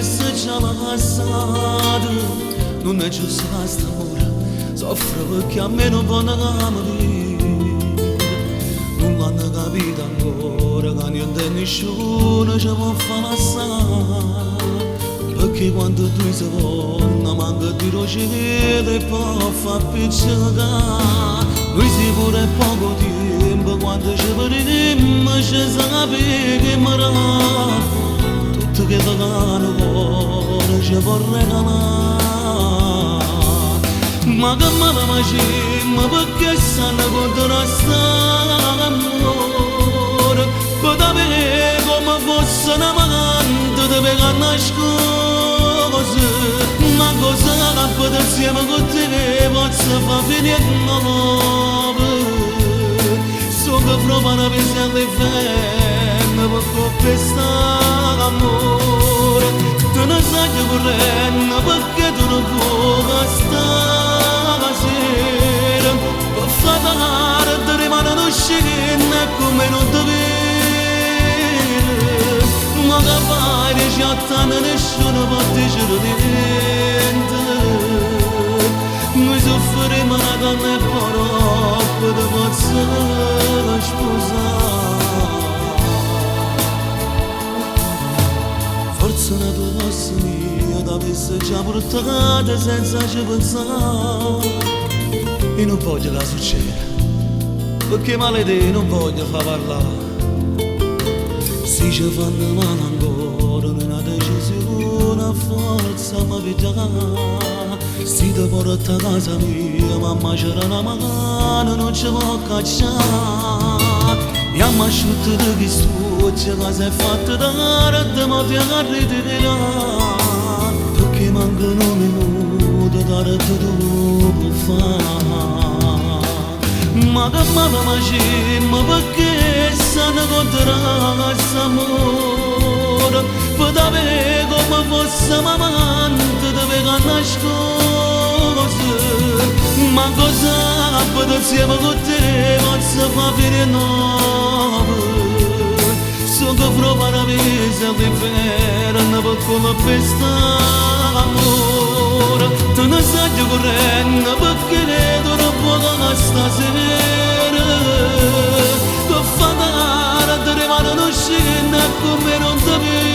cabeça já amassada. Não é justo esta hora, sofre que a menos vou na non l'hanno capito ancora, che niente nessuno ci può far passare. Perché quando tu sei buona, manca di rocere e poi fa piccicare. Noi si pure poco tempo, quando ci vedremo, ci sapere che marà. Tutto che pagano cuore ci può regalare. Ma che ma perché sanno quanto non sta amore? Potrebbe come fosse una amante di pegare nascose. Ma cosa capita insieme con te posso far finire nuove? So che prova una pensione di femme per confessare amore. Tu non sai che vorrei perché tu non puoi stare. Fatare ti rimane non scena come non ti vede. Ma che fai di chattane nessuno può dire niente. Noi soffriamo una donna e poi ti posso sposare. Forse una tua mossa mia t'avesse già portata senza ci pensare. E non voglio la succeda, perché maledì non voglio far parlare. Se ci fanno male ancora, una decisione a forza mi vita. Se ti porta a casa mia, mamma c'era una mano, non ci può cacciare. E mi asciutto di chi stuccia, che si è fatta dare, e mi viene a ritirare. Perché mancano minuti, dare tutto può fare. Ma che ma perché sanno contro questo amore? Potrebbe come fosse mamante di pegare nascose. Ma cosa capita insieme con te posso far finire nuove? So che prova una vita di ferro per come pesta amore. Tu non sai che correndo perché tu non puoi stasera. Che fa dare, ti rimane non scena come non ti vedi.